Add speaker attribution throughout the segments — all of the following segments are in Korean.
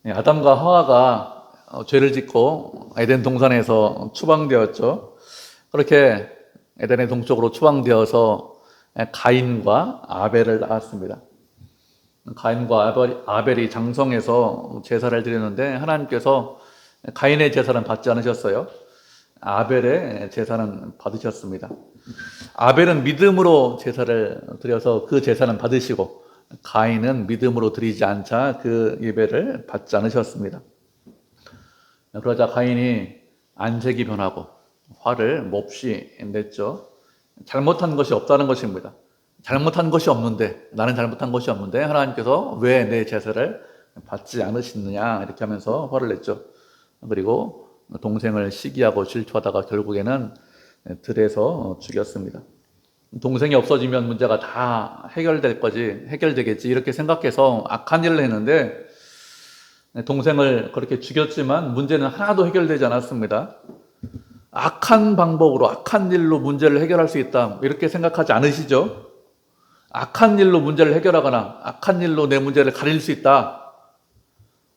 Speaker 1: 아담과 하와가 죄를 짓고 에덴 동산에서 추방되었죠. 그렇게 에덴의 동쪽으로 추방되어서 가인과 아벨을 낳았습니다. 가인과 아벨이 장성해서 제사를 드렸는데 하나님께서 가인의 제사는 받지 않으셨어요. 아벨의 제사는 받으셨습니다. 아벨은 믿음으로 제사를 드려서 그 제사는 받으시고 가인은 믿음으로 드리지 않자 그 예배를 받지 않으셨습니다. 그러자 가인이 안색이 변하고 화를 몹시 냈죠. 잘못한 것이 없다는 것입니다. 잘못한 것이 없는데, 나는 잘못한 것이 없는데 하나님께서 왜 내 제사를 받지 않으시느냐 이렇게 하면서 화를 냈죠. 그리고 동생을 시기하고 질투하다가 결국에는 들에서 죽였습니다. 동생이 없어지면 문제가 다 해결되겠지 이렇게 생각해서 악한 일을 했는데 동생을 그렇게 죽였지만 문제는 하나도 해결되지 않았습니다. 악한 방법으로 악한 일로 문제를 해결할 수 있다 이렇게 생각하지 않으시죠? 악한 일로 문제를 해결하거나 악한 일로 내 문제를 가릴 수 있다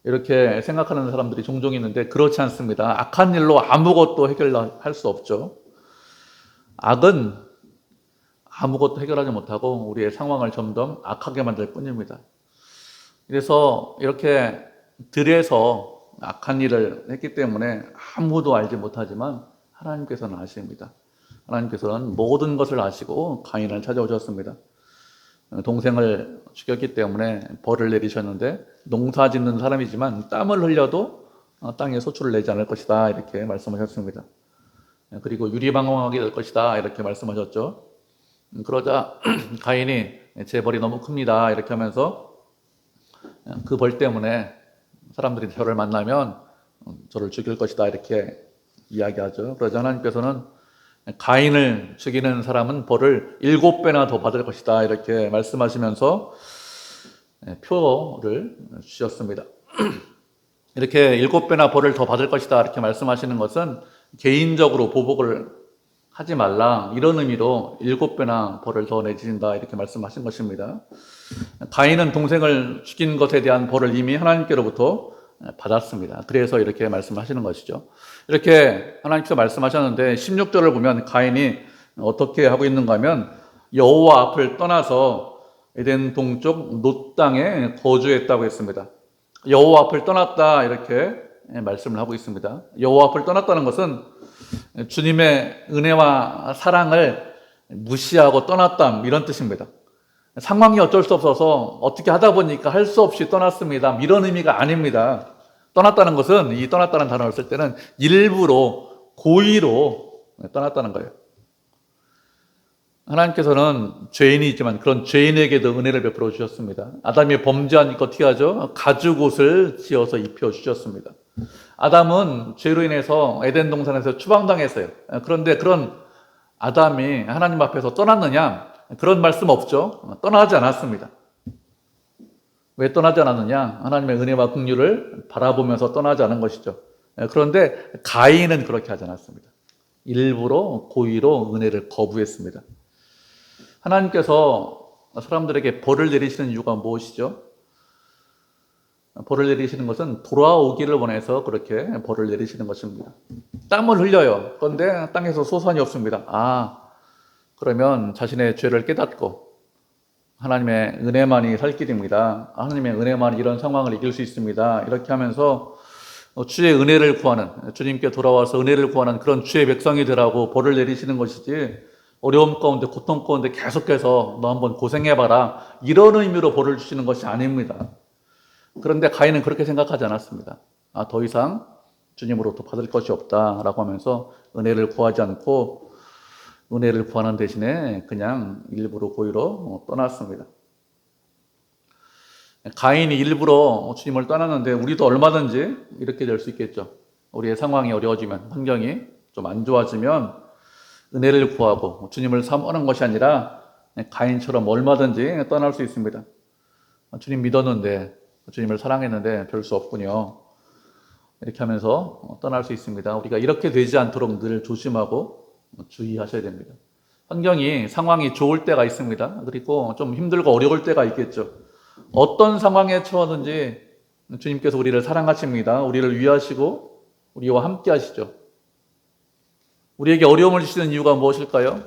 Speaker 1: 이렇게 생각하는 사람들이 종종 있는데 그렇지 않습니다. 악한 일로 아무것도 해결할 수 없죠. 악은 아무것도 해결하지 못하고 우리의 상황을 점점 악하게 만들 뿐입니다. 그래서 이렇게 들에서 악한 일을 했기 때문에 아무도 알지 못하지만 하나님께서는 아십니다. 하나님께서는 모든 것을 아시고 가인을 찾아오셨습니다. 동생을 죽였기 때문에 벌을 내리셨는데 농사 짓는 사람이지만 땀을 흘려도 땅에 소출을 내지 않을 것이다 이렇게 말씀하셨습니다. 그리고 유리방황하게 될 것이다 이렇게 말씀하셨죠. 그러자 가인이 제 벌이 너무 큽니다 이렇게 하면서 그 벌 때문에 사람들이 저를 만나면 저를 죽일 것이다 이렇게 이야기하죠. 그러자 하나님께서는 가인을 죽이는 사람은 벌을 7배나 더 받을 것이다 이렇게 말씀하시면서 표를 주셨습니다. 이렇게 7배나 벌을 더 받을 것이다 이렇게 말씀하시는 것은 개인적으로 보복을 하지 말라 이런 의미로 7배나 벌을 더 내주신다 이렇게 말씀하신 것입니다. 가인은 동생을 죽인 것에 대한 벌을 이미 하나님께로부터 받았습니다. 그래서 이렇게 말씀하시는 것이죠. 이렇게 하나님께서 말씀하셨는데 16절을 보면 가인이 어떻게 하고 있는가 하면 여호와 앞을 떠나서 에덴 동쪽 놋 땅에 거주했다고 했습니다. 여호와 앞을 떠났다 이렇게 말씀을 하고 있습니다. 여호와 앞을 떠났다는 것은 주님의 은혜와 사랑을 무시하고 떠났다 이런 뜻입니다. 상황이 어쩔 수 없어서 어떻게 하다 보니까 할 수 없이 떠났습니다 이런 의미가 아닙니다. 떠났다는 것은 이 떠났다는 단어를 쓸 때는 일부러 고의로 떠났다는 거예요. 하나님께서는 죄인이 있지만 그런 죄인에게도 은혜를 베풀어 주셨습니다. 아담이 범죄하니까 어떻게 하죠? 가죽옷을 지어서 입혀 주셨습니다. 아담은 죄로 인해서 에덴 동산에서 추방당했어요. 그런데 그런 아담이 하나님 앞에서 떠났느냐? 그런 말씀 없죠. 떠나지 않았습니다. 왜 떠나지 않았느냐? 하나님의 은혜와 긍휼을 바라보면서 떠나지 않은 것이죠. 그런데 가인은 그렇게 하지 않았습니다. 일부러 고의로 은혜를 거부했습니다. 하나님께서 사람들에게 벌을 내리시는 이유가 무엇이죠? 벌을 내리시는 것은 돌아오기를 원해서 그렇게 벌을 내리시는 것입니다. 땀을 흘려요. 그런데 땅에서 소산이 없습니다. 그러면 자신의 죄를 깨닫고 하나님의 은혜만이 살 길입니다. 하나님의 은혜만이 이런 상황을 이길 수 있습니다. 이렇게 하면서 주의 은혜를 구하는, 주님께 돌아와서 은혜를 구하는 그런 주의 백성이 되라고 벌을 내리시는 것이지 어려움 가운데 고통 가운데 계속해서 너 한번 고생해봐라 이런 의미로 벌을 주시는 것이 아닙니다. 그런데 가인은 그렇게 생각하지 않았습니다. 더 이상 주님으로부터 받을 것이 없다라고 하면서 은혜를 구하지 않고 은혜를 구하는 대신에 그냥 일부러 고의로 떠났습니다. 가인이 일부러 주님을 떠났는데 우리도 얼마든지 이렇게 될 수 있겠죠. 우리의 상황이 어려워지면, 환경이 좀 안 좋아지면 은혜를 구하고 주님을 사모하는 것이 아니라 가인처럼 얼마든지 떠날 수 있습니다. 주님 믿었는데, 주님을 사랑했는데 별 수 없군요. 이렇게 하면서 떠날 수 있습니다. 우리가 이렇게 되지 않도록 늘 조심하고 주의하셔야 됩니다. 상황이 좋을 때가 있습니다. 그리고 좀 힘들고 어려울 때가 있겠죠. 어떤 상황에 처하든지 주님께서 우리를 사랑하십니다. 우리를 위하시고 우리와 함께 하시죠. 우리에게 어려움을 주시는 이유가 무엇일까요?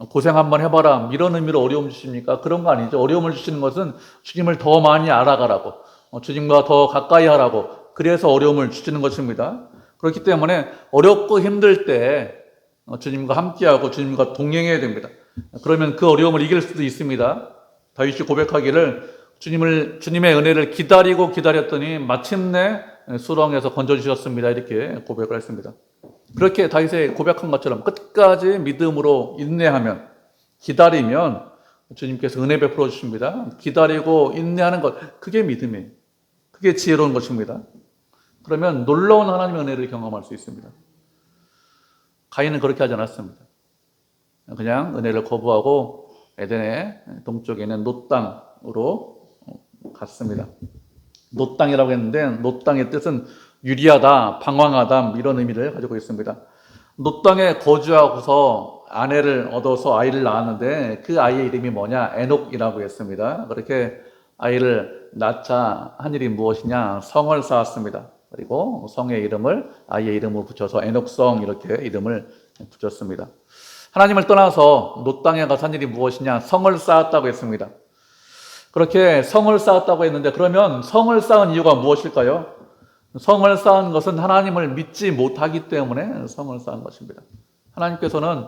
Speaker 1: 고생 한번 해봐라 이런 의미로 어려움 주십니까? 그런 거 아니죠. 어려움을 주시는 것은 주님을 더 많이 알아가라고, 주님과 더 가까이 하라고, 그래서 어려움을 주시는 것입니다. 그렇기 때문에 어렵고 힘들 때 주님과 함께하고 주님과 동행해야 됩니다. 그러면 그 어려움을 이길 수도 있습니다. 다윗이 고백하기를 주님의 은혜를 기다리고 기다렸더니 마침내 수렁에서 건져주셨습니다. 이렇게 고백을 했습니다. 그렇게 다윗의 고백한 것처럼 끝까지 믿음으로 인내하면, 기다리면 주님께서 은혜 베풀어 주십니다. 기다리고 인내하는 것, 그게 믿음이에요. 그게 지혜로운 것입니다. 그러면 놀라운 하나님의 은혜를 경험할 수 있습니다. 가인은 그렇게 하지 않았습니다. 그냥 은혜를 거부하고 에덴의 동쪽에 있는 놋 땅으로 갔습니다. 놋 땅이라고 했는데 놋 땅의 뜻은 유리하다, 방황하다 이런 의미를 가지고 있습니다. 놋 땅에 거주하고서 아내를 얻어서 아이를 낳았는데 그 아이의 이름이 뭐냐? 에녹이라고 했습니다. 그렇게 아이를 낳자 한 일이 무엇이냐? 성을 쌓았습니다. 그리고 성의 이름을 아이의 이름으로 붙여서 에녹성 이렇게 이름을 붙였습니다. 하나님을 떠나서 놋 땅에 가서 한 일이 무엇이냐? 성을 쌓았다고 했습니다. 그렇게 성을 쌓았다고 했는데 그러면 성을 쌓은 이유가 무엇일까요? 성을 쌓은 것은 하나님을 믿지 못하기 때문에 성을 쌓은 것입니다. 하나님께서는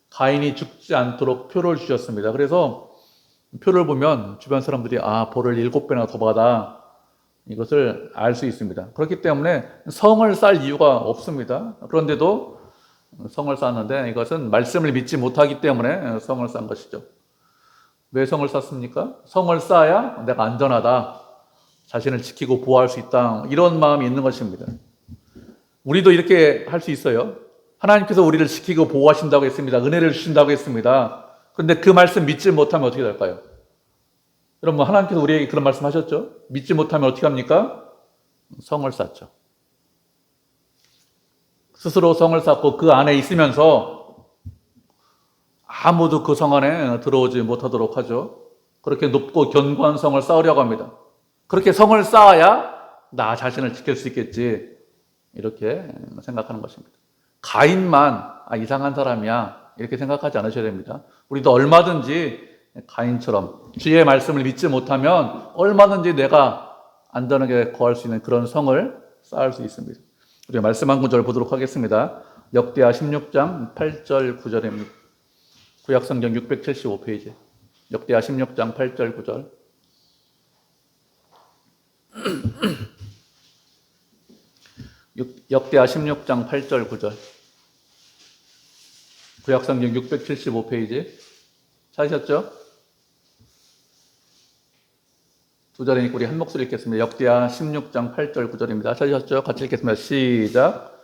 Speaker 1: 가인이 죽지 않도록 표를 주셨습니다. 그래서 표를 보면 주변 사람들이 벌을 7배나 더 받아, 이것을 알 수 있습니다. 그렇기 때문에 성을 쌓을 이유가 없습니다. 그런데도 성을 쌓았는데 이것은 말씀을 믿지 못하기 때문에 성을 쌓은 것이죠. 왜 성을 쌓습니까? 성을 쌓아야 내가 안전하다, 자신을 지키고 보호할 수 있다, 이런 마음이 있는 것입니다. 우리도 이렇게 할 수 있어요. 하나님께서 우리를 지키고 보호하신다고 했습니다. 은혜를 주신다고 했습니다. 그런데 그 말씀 믿지 못하면 어떻게 될까요? 여러분, 하나님께서 우리에게 그런 말씀 하셨죠? 믿지 못하면 어떻게 합니까? 성을 쌓죠. 스스로 성을 쌓고 그 안에 있으면서 아무도 그 성 안에 들어오지 못하도록 하죠. 그렇게 높고 견고한 성을 쌓으려고 합니다. 그렇게 성을 쌓아야 나 자신을 지킬 수 있겠지, 이렇게 생각하는 것입니다. 가인만 이상한 사람이야 이렇게 생각하지 않으셔야 됩니다. 우리도 얼마든지 가인처럼 주의 말씀을 믿지 못하면 얼마든지 내가 안전하게 거할 수 있는 그런 성을 쌓을 수 있습니다. 우리가 말씀 한 구절 보도록 하겠습니다. 역대하 16장 8절 9절입니다. 구약성경 675페이지 역대하 16장 8절 9절. 역대하 16장 8절 9절. 구약성경 675페이지 찾으셨죠? 두 절이니까 우리 한 목소리 읽겠습니다. 역대하 16장 8절 9절입니다. 찾으셨죠? 같이 읽겠습니다. 시작.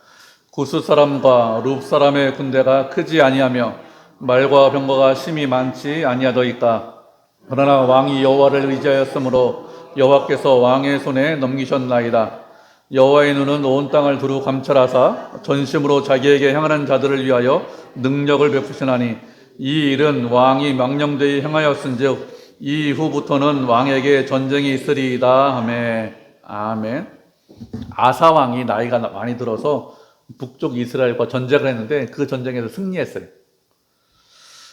Speaker 1: 구스 사람과 룹 사람의 군대가 크지 아니하며 말과 병거가 심히 많지 아니하더이까. 그러나 왕이 여호와를 의지하였으므로 여호와께서 왕의 손에 넘기셨나이다. 여호와의 눈은 온 땅을 두루 감찰하사 전심으로 자기에게 향하는 자들을 위하여 능력을 베푸시나니 이 일은 왕이 망령되이 행하였은즉 이후부터는 왕에게 전쟁이 있으리이다 하매. 아멘. 아사 왕이 나이가 많이 들어서 북쪽 이스라엘과 전쟁을 했는데 그 전쟁에서 승리했어요.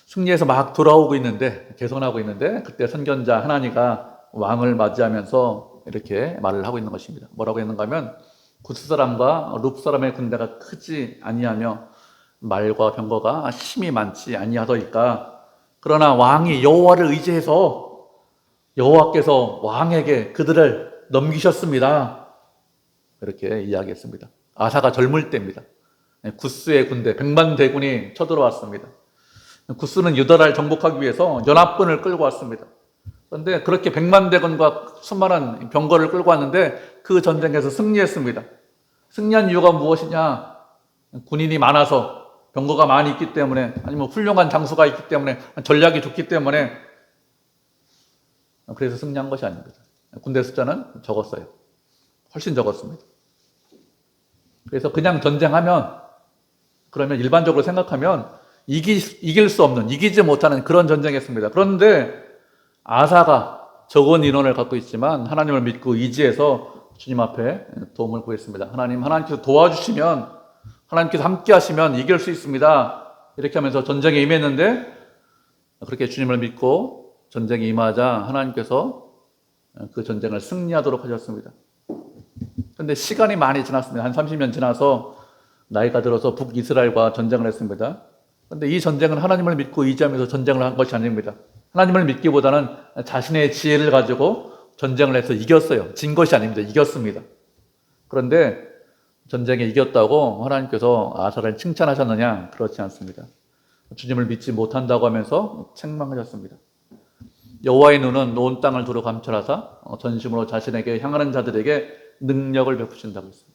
Speaker 1: 승리해서 막 돌아오고 있는데, 개선하고 있는데 그때 선견자 하나니가 왕을 맞이하면서 이렇게 말을 하고 있는 것입니다. 뭐라고 했는가 하면 구스 사람과 룹 사람의 군대가 크지 아니하며 말과 병거가 힘이 많지 아니하더이까. 그러나 왕이 여호와를 의지해서 여호와께서 왕에게 그들을 넘기셨습니다. 이렇게 이야기했습니다. 아사가 젊을 때입니다. 구스의 군대 100만 대군이 쳐들어왔습니다. 구스는 유다를 정복하기 위해서 연합군을 끌고 왔습니다. 그런데 그렇게 100만 대군과 수많은 병거를 끌고 왔는데 그 전쟁에서 승리했습니다. 승리한 이유가 무엇이냐? 군인이 많아서, 병거가 많이 있기 때문에, 아니면 훌륭한 장수가 있기 때문에, 전략이 좋기 때문에, 그래서 승리한 것이 아닙니다. 군대 숫자는 적었어요. 훨씬 적었습니다. 그래서 그냥 전쟁하면, 그러면 일반적으로 생각하면 이길 수 없는, 이기지 못하는 그런 전쟁이었습니다. 그런데 아사가 적은 인원을 갖고 있지만 하나님을 믿고 의지해서 주님 앞에 도움을 구했습니다. 하나님께서 도와주시면, 하나님께서 함께 하시면 이길 수 있습니다. 이렇게 하면서 전쟁에 임했는데, 그렇게 주님을 믿고 전쟁에 임하자 하나님께서 그 전쟁을 승리하도록 하셨습니다. 그런데 시간이 많이 지났습니다. 한 30년 지나서 나이가 들어서 북이스라엘과 전쟁을 했습니다. 그런데 이 전쟁은 하나님을 믿고 의지하면서 전쟁을 한 것이 아닙니다. 하나님을 믿기보다는 자신의 지혜를 가지고 전쟁을 해서 이겼어요. 진 것이 아닙니다. 이겼습니다. 그런데 전쟁에 이겼다고 하나님께서 아사를 칭찬하셨느냐? 그렇지 않습니다. 주님을 믿지 못한다고 하면서 책망하셨습니다. 여호와의 눈은 온 땅을 두루 감찰하사 전심으로 자신에게 향하는 자들에게 능력을 베푸신다고 했습니다.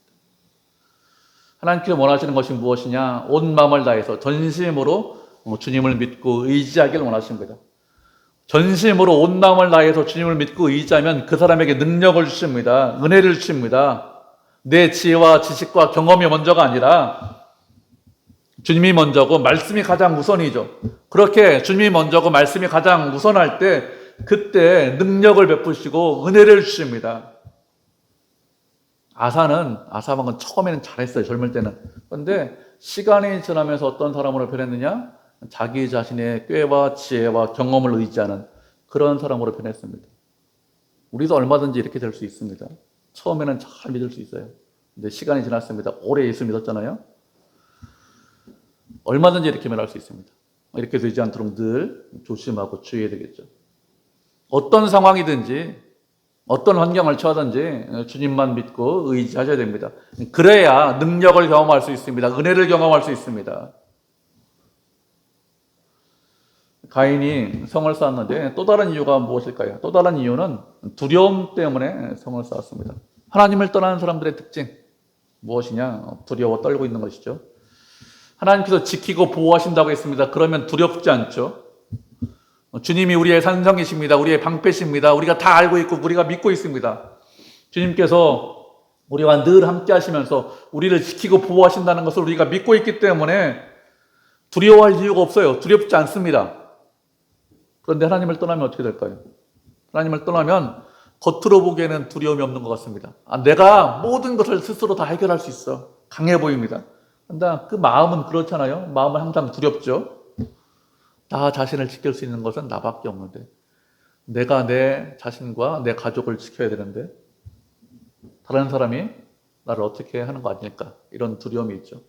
Speaker 1: 하나님께서 원하시는 것이 무엇이냐? 온 마음을 다해서 전심으로 주님을 믿고 의지하기를 원하십니다. 전심으로 온 마음을 다해서 주님을 믿고 의지하면 그 사람에게 능력을 주십니다. 은혜를 주십니다. 내 지혜와 지식과 경험이 먼저가 아니라 주님이 먼저고 말씀이 가장 우선이죠. 그렇게 주님이 먼저고 말씀이 가장 우선할 때 그때 능력을 베푸시고 은혜를 주십니다. 아사방은 처음에는 잘했어요. 젊을 때는. 그런데 시간이 지나면서 어떤 사람으로 변했느냐? 자기 자신의 꾀와 지혜와 경험을 의지하는 그런 사람으로 변했습니다. 우리도 얼마든지 이렇게 될 수 있습니다. 처음에는 잘 믿을 수 있어요. 근데 시간이 지났습니다. 오래 예수 믿었잖아요. 얼마든지 이렇게 변할 수 있습니다. 이렇게 되지 않도록 늘 조심하고 주의해야 되겠죠. 어떤 상황이든지 어떤 환경을 처하든지 주님만 믿고 의지하셔야 됩니다. 그래야 능력을 경험할 수 있습니다. 은혜를 경험할 수 있습니다. 가인이 성을 쌓았는데 또 다른 이유가 무엇일까요? 또 다른 이유는 두려움 때문에 성을 쌓았습니다. 하나님을 떠나는 사람들의 특징 무엇이냐? 두려워 떨고 있는 것이죠. 하나님께서 지키고 보호하신다고 했습니다. 그러면 두렵지 않죠. 주님이 우리의 산성이십니다. 우리의 방패십니다. 우리가 다 알고 있고 우리가 믿고 있습니다. 주님께서 우리와 늘 함께 하시면서 우리를 지키고 보호하신다는 것을 우리가 믿고 있기 때문에 두려워할 이유가 없어요. 두렵지 않습니다. 그런데 하나님을 떠나면 어떻게 될까요? 하나님을 떠나면 겉으로 보기에는 두려움이 없는 것 같습니다. 내가 모든 것을 스스로 다 해결할 수 있어. 강해 보입니다. 그런데 그 마음은 그렇잖아요. 마음은 항상 두렵죠. 나 자신을 지킬 수 있는 것은 나밖에 없는데 내가 내 자신과 내 가족을 지켜야 되는데 다른 사람이 나를 어떻게 하는 거 아닐까? 이런 두려움이 있죠.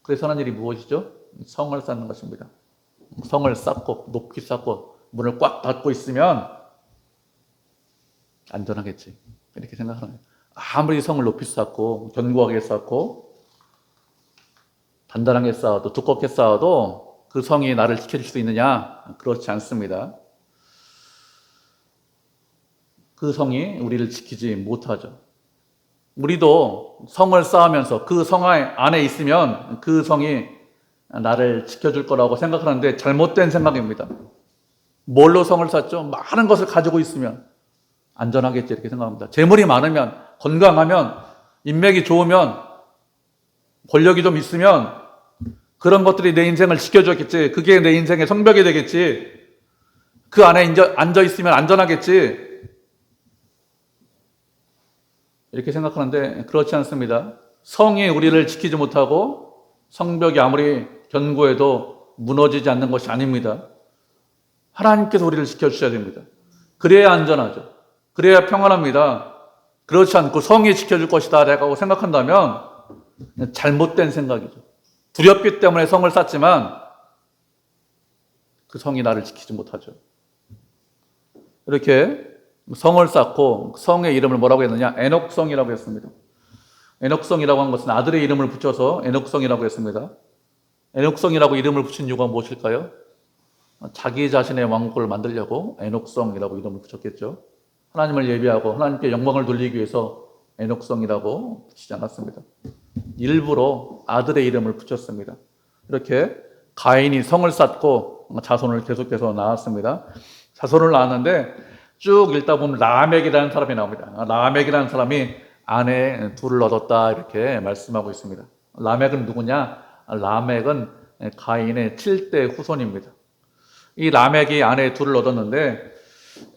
Speaker 1: 그래서 하는 일이 무엇이죠? 성을 쌓는 것입니다. 성을 쌓고 높이 쌓고 문을 꽉 닫고 있으면 안전하겠지 이렇게 생각하는 거예요. 아무리 성을 높이 쌓고 견고하게 쌓고 단단하게 쌓아도 두껍게 쌓아도 그 성이 나를 지켜줄 수 있느냐? 그렇지 않습니다. 그 성이 우리를 지키지 못하죠. 우리도 성을 쌓으면서 그 성 안에 있으면 그 성이 나를 지켜줄 거라고 생각하는데 잘못된 생각입니다. 뭘로 성을 쌓죠? 많은 것을 가지고 있으면 안전하겠지 이렇게 생각합니다. 재물이 많으면, 건강하면, 인맥이 좋으면, 권력이 좀 있으면 그런 것들이 내 인생을 지켜주겠지. 그게 내 인생의 성벽이 되겠지. 그 안에 앉아있으면 안전하겠지. 이렇게 생각하는데 그렇지 않습니다. 성이 우리를 지키지 못하고 성벽이 아무리 견고해도 무너지지 않는 것이 아닙니다. 하나님께서 우리를 지켜주셔야 됩니다. 그래야 안전하죠. 그래야 평안합니다. 그렇지 않고 성이 지켜줄 것이다 라고 생각한다면 잘못된 생각이죠. 두렵기 때문에 성을 쌓지만 그 성이 나를 지키지 못하죠. 이렇게 성을 쌓고 성의 이름을 뭐라고 했느냐? 에녹성이라고 했습니다. 에녹성이라고 한 것은 아들의 이름을 붙여서 에녹성이라고 했습니다. 에녹성이라고 이름을 붙인 이유가 무엇일까요? 자기 자신의 왕국을 만들려고 에녹성이라고 이름을 붙였겠죠. 하나님을 예비하고 하나님께 영광을 돌리기 위해서 에녹성이라고 붙이지 않았습니다. 일부러 아들의 이름을 붙였습니다. 이렇게 가인이 성을 쌓고 자손을 계속해서 낳았습니다. 자손을 낳았는데 쭉 읽다 보면 라멕이라는 사람이 나옵니다. 라멕이라는 사람이 아내 둘을 얻었다 이렇게 말씀하고 있습니다. 라멕은 누구냐? 라멕은 가인의 7대 후손입니다. 이 라멕이 아내 둘을 얻었는데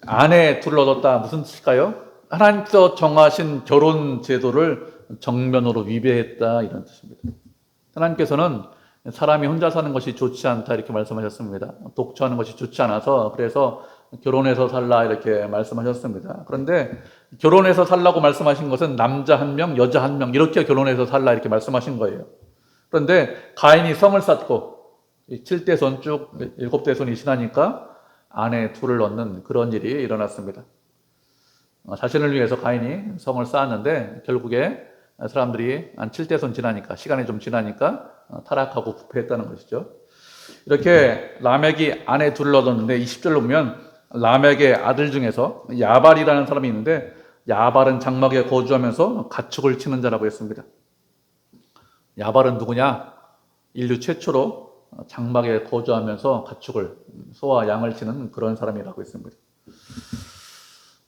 Speaker 1: 아내 둘을 얻었다. 무슨 뜻일까요? 하나님께서 정하신 결혼 제도를 정면으로 위배했다. 이런 뜻입니다. 하나님께서는 사람이 혼자 사는 것이 좋지 않다. 이렇게 말씀하셨습니다. 독처하는 것이 좋지 않아서 그래서 결혼해서 살라 이렇게 말씀하셨습니다. 그런데 결혼해서 살라고 말씀하신 것은 남자 한 명, 여자 한 명 이렇게 결혼해서 살라 이렇게 말씀하신 거예요. 그런데 가인이 성을 쌓고 7대손 쭉 7대손이 지나니까 아내 둘을 얻는 그런 일이 일어났습니다. 자신을 위해서 가인이 성을 쌓았는데 결국에 사람들이 한 7대손 지나니까 시간이 좀 지나니까 타락하고 부패했다는 것이죠. 이렇게 라멕이 아내 둘을 얻었는데 20절로 보면 라멕의 아들 중에서 야발이라는 사람이 있는데 야발은 장막에 거주하면서 가축을 치는 자라고 했습니다. 야발은 누구냐? 인류 최초로 장막에 거주하면서 가축을 소와 양을 치는 그런 사람이라고 했습니다.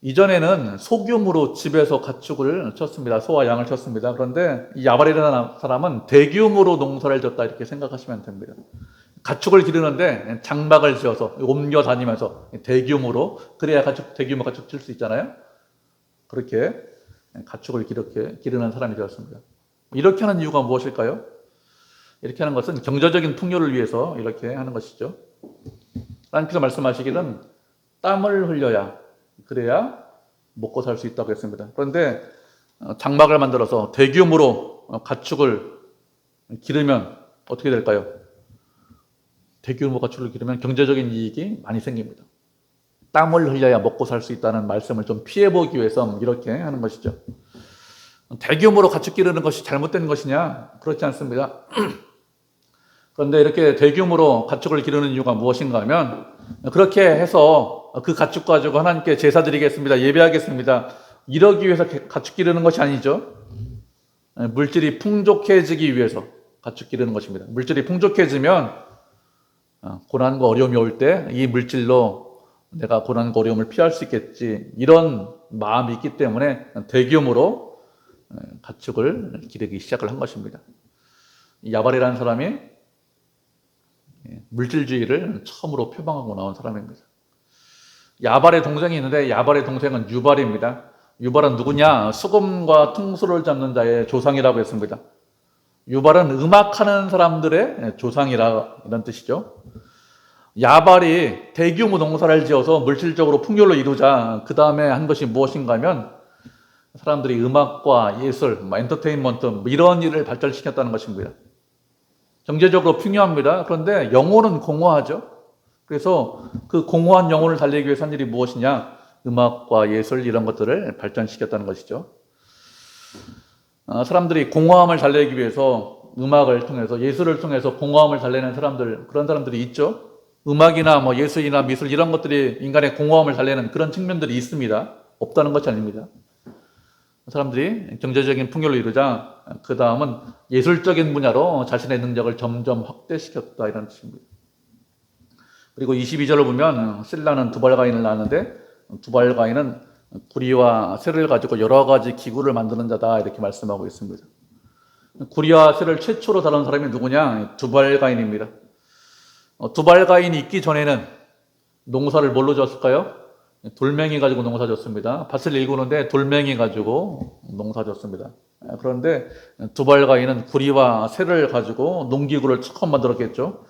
Speaker 1: 이전에는 소규모로 집에서 가축을 쳤습니다. 소와 양을 쳤습니다. 그런데 이 야발이라는 사람은 대규모로 농사를 졌다 이렇게 생각하시면 됩니다. 가축을 기르는데 장막을 지어서 옮겨 다니면서 대규모로 그래야 대규모 가축 칠 수 있잖아요. 그렇게 가축을 기르는 사람이 되었습니다. 이렇게 하는 이유가 무엇일까요? 이렇게 하는 것은 경제적인 풍요를 위해서 이렇게 하는 것이죠. 하나님께서 말씀하시기는 땀을 흘려야 그래야 먹고 살 수 있다고 했습니다. 그런데 장막을 만들어서 대규모로 가축을 기르면 어떻게 될까요? 대규모 가축을 기르면 경제적인 이익이 많이 생깁니다. 땀을 흘려야 먹고 살 수 있다는 말씀을 좀 피해보기 위해서 이렇게 하는 것이죠. 대규모로 가축 기르는 것이 잘못된 것이냐? 그렇지 않습니다. 그런데 이렇게 대규모로 가축을 기르는 이유가 무엇인가 하면 그렇게 해서 그 가축 가지고 하나님께 제사 드리겠습니다. 예배하겠습니다. 이러기 위해서 가축 기르는 것이 아니죠. 물질이 풍족해지기 위해서 가축 기르는 것입니다. 물질이 풍족해지면 고난과 어려움이 올 때 이 물질로 내가 고난과 어려움을 피할 수 있겠지 이런 마음이 있기 때문에 대규모로 가축을 기르기 시작을 한 것입니다. 야발이라는 사람이 물질주의를 처음으로 표방하고 나온 사람입니다. 야발의 동생이 있는데 야발의 동생은 유발입니다. 유발은 누구냐? 수금과 퉁소를 잡는 자의 조상이라고 했습니다. 유발은 음악하는 사람들의 조상이라 이런 뜻이죠. 야발이 대규모 농사를 지어서 물질적으로 풍요를 이루자 그 다음에 한 것이 무엇인가 하면 사람들이 음악과 예술, 엔터테인먼트 이런 일을 발전시켰다는 것입니다. 경제적으로 풍요합니다. 그런데 영혼은 공허하죠. 그래서 그 공허한 영혼을 달래기 위해서 한 일이 무엇이냐? 음악과 예술 이런 것들을 발전시켰다는 것이죠. 사람들이 공허함을 달래기 위해서 음악을 통해서 예술을 통해서 공허함을 달래는 사람들 그런 사람들이 있죠. 음악이나 예술이나 미술 이런 것들이 인간의 공허함을 달래는 그런 측면들이 있습니다. 없다는 것이 아닙니다. 사람들이 경제적인 풍요를 이루자 그 다음은 예술적인 분야로 자신의 능력을 점점 확대시켰다 이런 뜻입니다. 그리고 22절을 보면 실라는 두발가인을 낳았는데 두발가인은 구리와 쇠를 가지고 여러 가지 기구를 만드는 자다 이렇게 말씀하고 있습니다. 구리와 쇠를 최초로 다룬 사람이 누구냐? 두발가인입니다. 두발가인이 있기 전에는 농사를 뭘로 졌을까요? 돌멩이 가지고 농사 졌습니다. 밭을 일구는데 돌멩이 가지고 농사 졌습니다. 그런데 두발가인은 구리와 쇠를 가지고 농기구를 처음 만들었겠죠.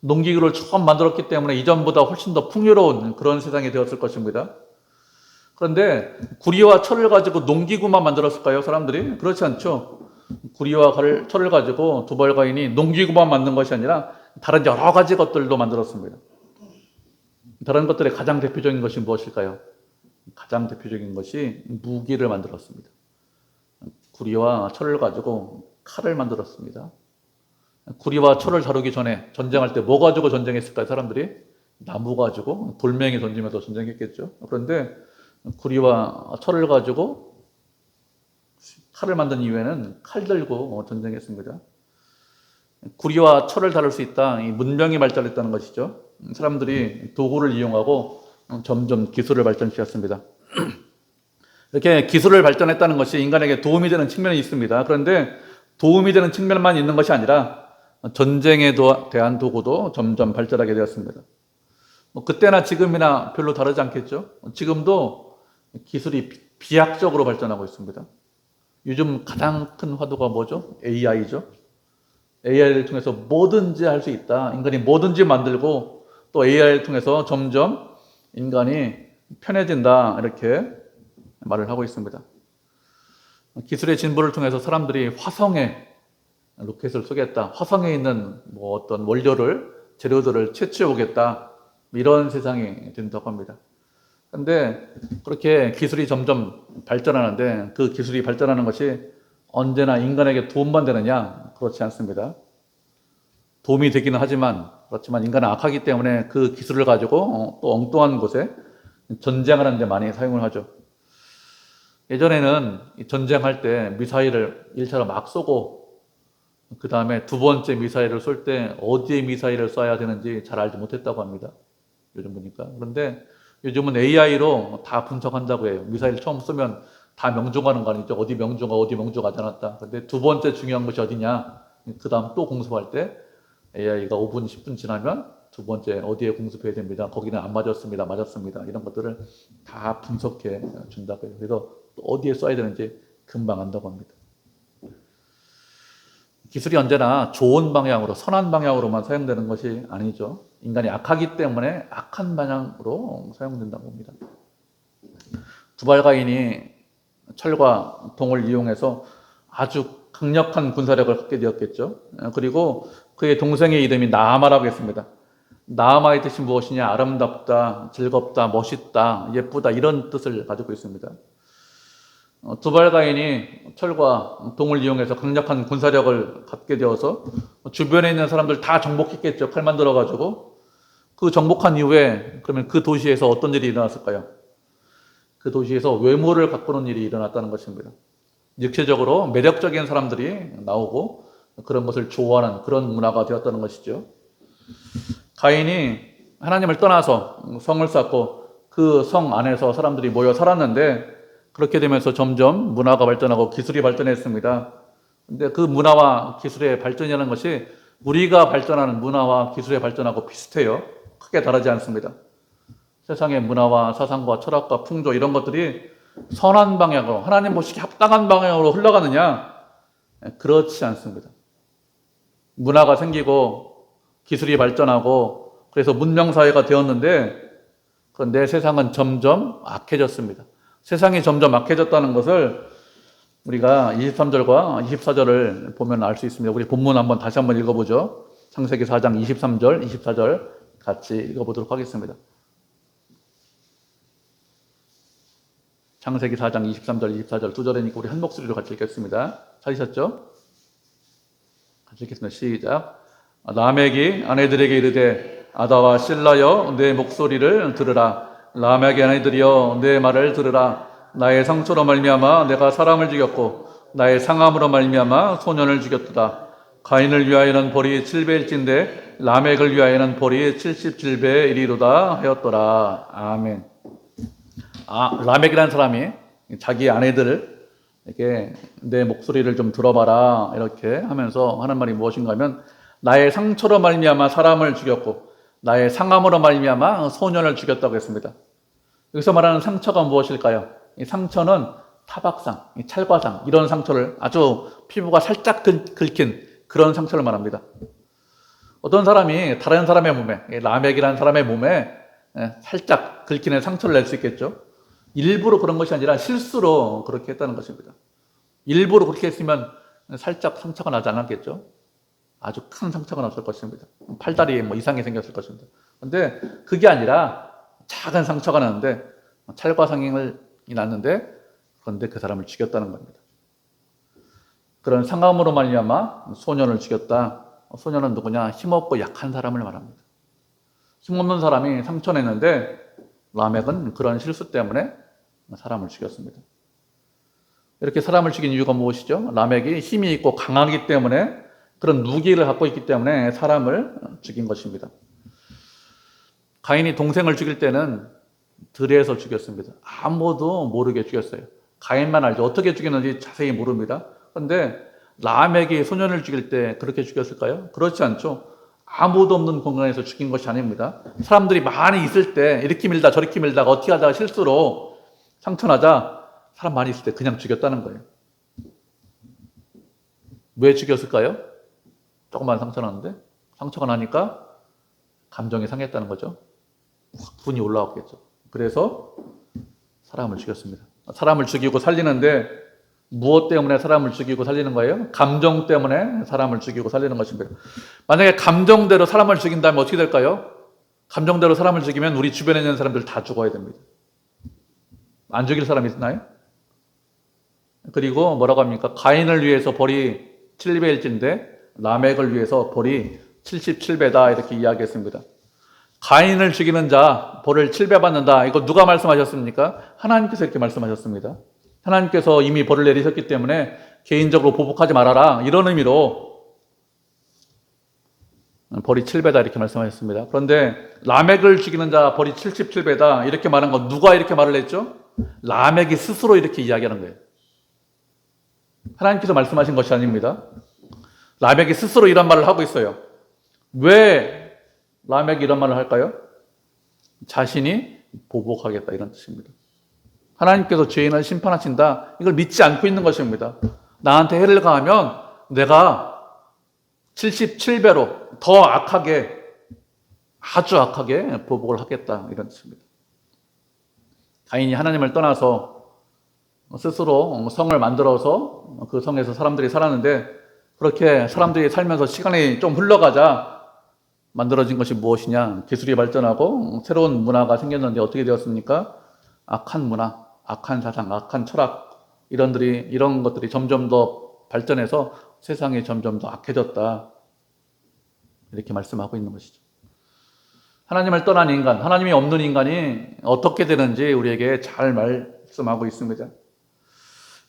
Speaker 1: 농기구를 처음 만들었기 때문에 이전보다 훨씬 더 풍요로운 그런 세상이 되었을 것입니다. 그런데 구리와 철을 가지고 농기구만 만들었을까요? 사람들이? 그렇지 않죠. 구리와 철을 가지고 두발가인이 농기구만 만든 것이 아니라 다른 여러 가지 것들도 만들었습니다. 다른 것들의 가장 대표적인 것이 무엇일까요? 가장 대표적인 것이 무기를 만들었습니다. 구리와 철을 가지고 칼을 만들었습니다. 구리와 철을 다루기 전에 전쟁할 때 뭐 가지고 전쟁했을까요? 사람들이 나무 가지고 돌멩이 던지면서 전쟁했겠죠. 그런데 구리와 철을 가지고 칼을 만든 이후에는 칼 들고 전쟁했습니다. 구리와 철을 다룰 수 있다. 이 문명이 발달했다는 것이죠. 사람들이 도구를 이용하고 점점 기술을 발전시켰습니다. 이렇게 기술을 발전했다는 것이 인간에게 도움이 되는 측면이 있습니다. 그런데 도움이 되는 측면만 있는 것이 아니라 전쟁에 대한 도구도 점점 발달하게 되었습니다. 뭐 그때나 지금이나 별로 다르지 않겠죠. 지금도 기술이 비약적으로 발전하고 있습니다. 요즘 가장 큰 화두가 뭐죠? AI죠. AI를 통해서 뭐든지 할 수 있다. 인간이 뭐든지 만들고 또 AI를 통해서 점점 인간이 편해진다. 이렇게 말을 하고 있습니다. 기술의 진보를 통해서 사람들이 화성에 로켓을 쏘겠다. 화성에 있는 뭐 어떤 재료들을 채취해 오겠다. 이런 세상이 된다고 합니다. 근데 그렇게 기술이 점점 발전하는데 그 기술이 발전하는 것이 언제나 인간에게 도움만 되느냐? 그렇지 않습니다. 도움이 되기는 하지만 그렇지만 인간은 악하기 때문에 그 기술을 가지고 또 엉뚱한 곳에 전쟁하는 데 많이 사용을 하죠. 예전에는 전쟁할 때 미사일을 1차로 막 쏘고 그 다음에 두 번째 미사일을 쏠 때 어디에 미사일을 쏴야 되는지 잘 알지 못했다고 합니다. 요즘 보니까. 그런데 요즘은 AI로 다 분석한다고 해요. 미사일 처음 쏘면 다 명중하는 거 아니죠. 어디 명중하지 않았다. 근데 두 번째 중요한 것이 어디냐. 그 다음 또 공습할 때 AI가 5분, 10분 지나면 두 번째 어디에 공습해야 됩니다. 거기는 안 맞았습니다. 맞았습니다. 이런 것들을 다 분석해 준다고 해요. 그래서 또 어디에 쏴야 되는지 금방 안다고 합니다. 기술이 언제나 좋은 방향으로, 선한 방향으로만 사용되는 것이 아니죠. 인간이 악하기 때문에 악한 방향으로 사용된다고 봅니다. 두발가인이 철과 동을 이용해서 아주 강력한 군사력을 갖게 되었겠죠. 그리고 그의 동생의 이름이 나아마라고 했습니다. 나아마의 뜻이 무엇이냐? 아름답다, 즐겁다, 멋있다, 예쁘다 이런 뜻을 가지고 있습니다. 두발가인이 철과 동을 이용해서 강력한 군사력을 갖게 되어서 주변에 있는 사람들 다 정복했겠죠. 칼만 들어가지고. 그 정복한 이후에 그러면 그 도시에서 어떤 일이 일어났을까요? 그 도시에서 외모를 가꾸는 일이 일어났다는 것입니다. 육체적으로 매력적인 사람들이 나오고 그런 것을 좋아하는 그런 문화가 되었다는 것이죠. 가인이 하나님을 떠나서 성을 쌓고 그 성 안에서 사람들이 모여 살았는데 그렇게 되면서 점점 문화가 발전하고 기술이 발전했습니다. 근데 그 문화와 기술의 발전이라는 것이 우리가 발전하는 문화와 기술의 발전하고 비슷해요. 크게 다르지 않습니다. 세상의 문화와 사상과 철학과 풍조 이런 것들이 선한 방향으로 하나님 보시기에 합당한 방향으로 흘러가느냐? 그렇지 않습니다. 문화가 생기고 기술이 발전하고 그래서 문명사회가 되었는데 그런데 세상은 점점 악해졌습니다. 세상이 점점 악해졌다는 것을 우리가 23절과 24절을 보면 알 수 있습니다. 우리 본문 다시 한번 읽어보죠. 창세기 4장 23절, 24절 같이 읽어보도록 하겠습니다. 창세기 4장 23절, 24절 두 절이니까 우리 한 목소리로 같이 읽겠습니다. 찾으셨죠? 같이 읽겠습니다. 시작. 라멕이 아내들에게 이르되 아다와 실라여 내 목소리를 들으라. 라멕의 아내들이여 내 말을 들으라. 나의 상처로 말미암아 내가 사람을 죽였고 나의 상함으로 말미암아 소년을 죽였도다. 가인을 위하여는 벌이 7배일진데 라멕을 위하여는 벌이 77배에 이리로다 하였더라. 아멘. 라멕이라는 사람이 자기 아내들을 이렇게 내 목소리를 좀 들어봐라 이렇게 하면서 하는 말이 무엇인가 하면 나의 상처로 말미암아 사람을 죽였고 나의 상함으로 말미암아 소년을 죽였다고 했습니다. 여기서 말하는 상처가 무엇일까요? 이 상처는 타박상, 찰과상 이런 상처를 아주 피부가 살짝 긁힌 그런 상처를 말합니다. 어떤 사람이 다른 사람의 몸에 라멕이라는 사람의 몸에 살짝 긁히는 상처를 낼 수 있겠죠. 일부러 그런 것이 아니라 실수로 그렇게 했다는 것입니다. 일부러 그렇게 했으면 살짝 상처가 나지 않았겠죠. 아주 큰 상처가 났을 것입니다. 팔다리에 이상이 생겼을 것입니다. 그런데 그게 아니라 작은 상처가 났는데 찰과상이 났는데 그런데 그 사람을 죽였다는 겁니다. 그런 상함으로 말미암아 소년을 죽였다. 소년은 누구냐? 힘없고 약한 사람을 말합니다. 힘없는 사람이 상처냈는데 라멕은 그런 실수 때문에 사람을 죽였습니다. 이렇게 사람을 죽인 이유가 무엇이죠? 라멕이 힘이 있고 강하기 때문에 그런 무기를 갖고 있기 때문에 사람을 죽인 것입니다. 가인이 동생을 죽일 때는 들에서 죽였습니다. 아무도 모르게 죽였어요. 가인만 알죠. 어떻게 죽였는지 자세히 모릅니다. 그런데 라멕이 소년을 죽일 때 그렇게 죽였을까요? 그렇지 않죠. 아무도 없는 공간에서 죽인 것이 아닙니다. 사람들이 많이 있을 때 이렇게 밀다 저렇게 밀다가 어떻게 하다가 실수로 상처나자 사람 많이 있을 때 그냥 죽였다는 거예요. 왜 죽였을까요? 조금만 상처났는데 상처가 나니까 감정이 상했다는 거죠. 확 분이 올라왔겠죠. 그래서 사람을 죽였습니다. 사람을 죽이고 살리는데 무엇 때문에 사람을 죽이고 살리는 거예요? 감정 때문에 사람을 죽이고 살리는 것입니다. 만약에 감정대로 사람을 죽인다면 어떻게 될까요? 감정대로 사람을 죽이면 우리 주변에 있는 사람들 다 죽어야 됩니다. 안 죽일 사람이 있나요? 그리고 뭐라고 합니까? 가인을 위해서 벌이 7배일진데 라멕을 위해서 벌이 77배다 이렇게 이야기했습니다. 가인을 죽이는 자 벌을 7배 받는다. 이거 누가 말씀하셨습니까? 하나님께서 이렇게 말씀하셨습니다. 하나님께서 이미 벌을 내리셨기 때문에 개인적으로 보복하지 말아라. 이런 의미로 벌이 7배다 이렇게 말씀하셨습니다. 그런데 라멕을 죽이는 자 벌이 77배다 이렇게 말한 건 누가 이렇게 말을 했죠? 라멕이 스스로 이렇게 이야기하는 거예요. 하나님께서 말씀하신 것이 아닙니다. 라멕이 스스로 이런 말을 하고 있어요. 왜 라멕이 이런 말을 할까요? 자신이 보복하겠다 이런 뜻입니다. 하나님께서 죄인을 심판하신다. 이걸 믿지 않고 있는 것입니다. 나한테 해를 가하면 내가 77배로 더 악하게 아주 악하게 보복을 하겠다 이런 뜻입니다. 가인이 하나님을 떠나서 스스로 성을 만들어서 그 성에서 사람들이 살았는데 그렇게 사람들이 살면서 시간이 좀 흘러가자 만들어진 것이 무엇이냐? 기술이 발전하고 새로운 문화가 생겼는데 어떻게 되었습니까? 악한 문화, 악한 사상, 악한 철학 이런 것들이 점점 더 발전해서 세상이 점점 더 악해졌다. 이렇게 말씀하고 있는 것이죠. 하나님을 떠난 인간, 하나님이 없는 인간이 어떻게 되는지 우리에게 잘 말씀하고 있습니다.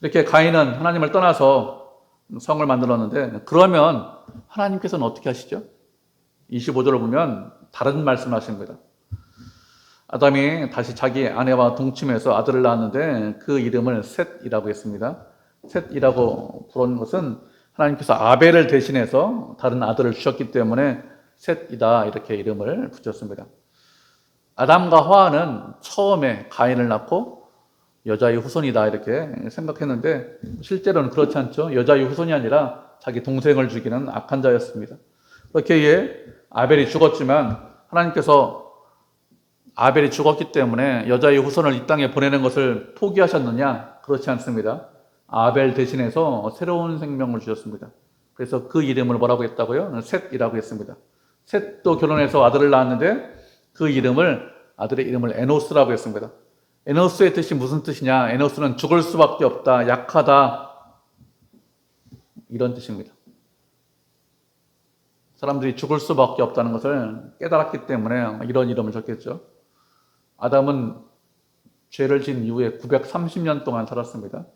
Speaker 1: 이렇게 가인은 하나님을 떠나서 성을 만들었는데 그러면 하나님께서는 어떻게 하시죠? 25절을 보면 다른 말씀을 하십니다. 아담이 다시 자기 아내와 동침해서 아들을 낳았는데 그 이름을 셋이라고 했습니다. 셋이라고 부른 것은 하나님께서 아벨을 대신해서 다른 아들을 주셨기 때문에 셋이다 이렇게 이름을 붙였습니다. 아담과 하와는 처음에 가인을 낳고 여자의 후손이다 이렇게 생각했는데 실제로는 그렇지 않죠. 여자의 후손이 아니라 자기 동생을 죽이는 악한 자였습니다. 그렇게 아벨이 죽었지만 하나님께서 아벨이 죽었기 때문에 여자의 후손을 이 땅에 보내는 것을 포기하셨느냐? 그렇지 않습니다. 아벨 대신해서 새로운 생명을 주셨습니다. 그래서 그 이름을 뭐라고 했다고요? 셋이라고 했습니다. 셋도 결혼해서 아들을 낳았는데 그 아들의 이름을 에노스라고 했습니다. 에노스의 뜻이 무슨 뜻이냐? 에노스는 죽을 수밖에 없다, 약하다 이런 뜻입니다. 사람들이 죽을 수밖에 없다는 것을 깨달았기 때문에 이런 이름을 줬겠죠. 아담은 죄를 지은 이후에 930년 동안 살았습니다.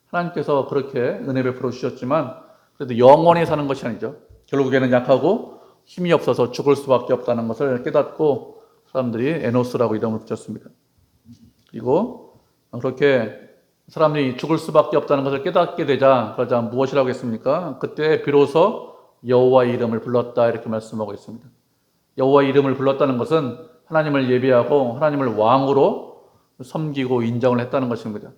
Speaker 1: 하나님께서 그렇게 은혜 베풀어 주셨지만 그래도 영원히 사는 것이 아니죠. 결국에는 약하고 힘이 없어서 죽을 수밖에 없다는 것을 깨닫고 사람들이 에노스라고 이름을 붙였습니다. 그리고 그렇게 사람들이 죽을 수밖에 없다는 것을 깨닫게 그러자 무엇이라고 했습니까? 그때 비로소 여호와의 이름을 불렀다 이렇게 말씀하고 있습니다. 여호와의 이름을 불렀다는 것은 하나님을 예배하고 하나님을 왕으로 섬기고 인정을 했다는 것입니다.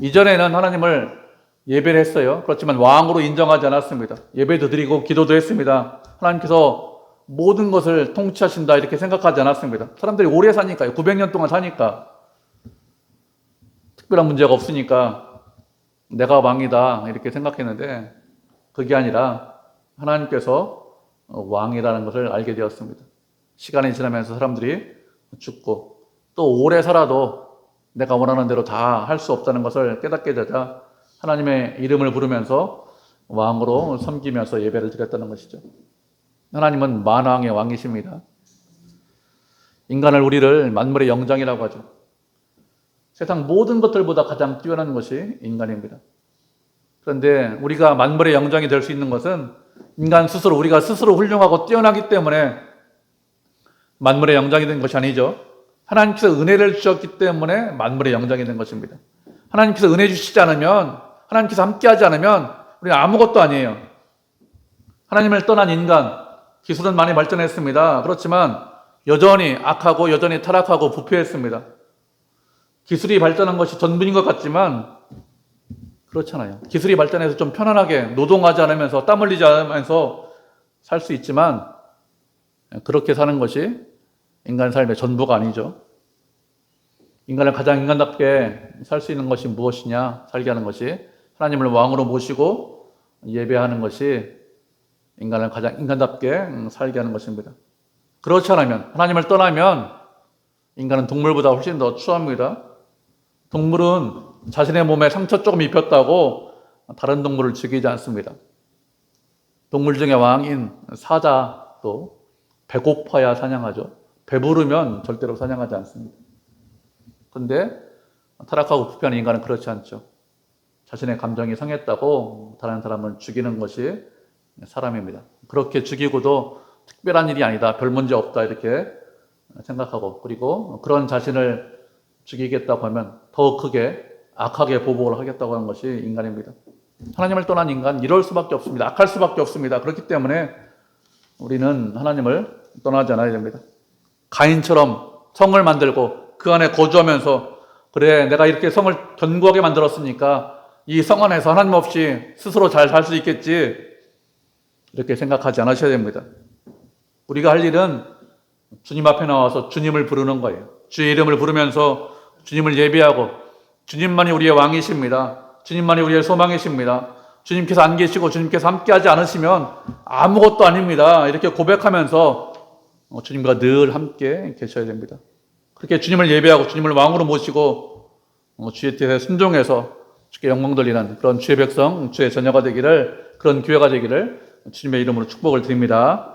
Speaker 1: 이전에는 하나님을 예배를 했어요. 그렇지만 왕으로 인정하지 않았습니다. 예배도 드리고 기도도 했습니다. 하나님께서 모든 것을 통치하신다 이렇게 생각하지 않았습니다. 사람들이 오래 사니까요. 900년 동안 사니까 특별한 문제가 없으니까 내가 왕이다 이렇게 생각했는데 그게 아니라 하나님께서 왕이라는 것을 알게 되었습니다. 시간이 지나면서 사람들이 죽고 또 오래 살아도 내가 원하는 대로 다 할 수 없다는 것을 깨닫게 되자 하나님의 이름을 부르면서 왕으로 섬기면서 예배를 드렸다는 것이죠. 하나님은 만왕의 왕이십니다. 우리를 만물의 영장이라고 하죠. 세상 모든 것들보다 가장 뛰어난 것이 인간입니다. 그런데 우리가 만물의 영장이 될 수 있는 것은 우리가 스스로 훌륭하고 뛰어나기 때문에 만물의 영장이 된 것이 아니죠. 하나님께서 은혜를 주셨기 때문에 만물의 영장이 된 것입니다. 하나님께서 은혜 주시지 않으면, 하나님께서 함께하지 않으면 우리는 아무것도 아니에요. 하나님을 떠난 인간, 기술은 많이 발전했습니다. 그렇지만 여전히 악하고 여전히 타락하고 부패했습니다. 기술이 발전한 것이 전부인 것 같지만 그렇잖아요. 기술이 발전해서 좀 편안하게 노동하지 않으면서 땀 흘리지 않으면서 살 수 있지만 그렇게 사는 것이 인간 삶의 전부가 아니죠. 인간을 가장 인간답게 살 수 있는 것이 무엇이냐? 살게 하는 것이 하나님을 왕으로 모시고 예배하는 것이 인간을 가장 인간답게 살게 하는 것입니다. 그렇지 않으면, 하나님을 떠나면 인간은 동물보다 훨씬 더 추합니다. 동물은 자신의 몸에 상처 조금 입혔다고 다른 동물을 죽이지 않습니다. 동물 중에 왕인 사자도 배고파야 사냥하죠. 배부르면 절대로 사냥하지 않습니다. 그런데 타락하고 부패한 인간은 그렇지 않죠. 자신의 감정이 상했다고 다른 사람을 죽이는 것이 사람입니다. 그렇게 죽이고도 특별한 일이 아니다, 별 문제 없다 이렇게 생각하고, 그리고 그런 자신을 죽이겠다고 하면 더 크게 악하게 보복을 하겠다고 하는 것이 인간입니다. 하나님을 떠난 인간 이럴 수밖에 없습니다. 악할 수밖에 없습니다. 그렇기 때문에 우리는 하나님을 떠나지 않아야 됩니다. 가인처럼 성을 만들고 그 안에 거주하면서, 그래 내가 이렇게 성을 견고하게 만들었으니까 이 성 안에서 하나님 없이 스스로 잘 살 수 있겠지, 이렇게 생각하지 않으셔야 됩니다. 우리가 할 일은 주님 앞에 나와서 주님을 부르는 거예요. 주의 이름을 부르면서 주님을 예배하고, 주님만이 우리의 왕이십니다. 주님만이 우리의 소망이십니다. 주님께서 안 계시고 주님께서 함께하지 않으시면 아무것도 아닙니다. 이렇게 고백하면서 주님과 늘 함께 계셔야 됩니다. 그렇게 주님을 예배하고 주님을 왕으로 모시고 주의 뜻에 순종해서 주께 영광 돌리는 그런 주의 백성, 주의 자녀가 되기를, 그런 교회가 되기를 주님의 이름으로 축복을 드립니다.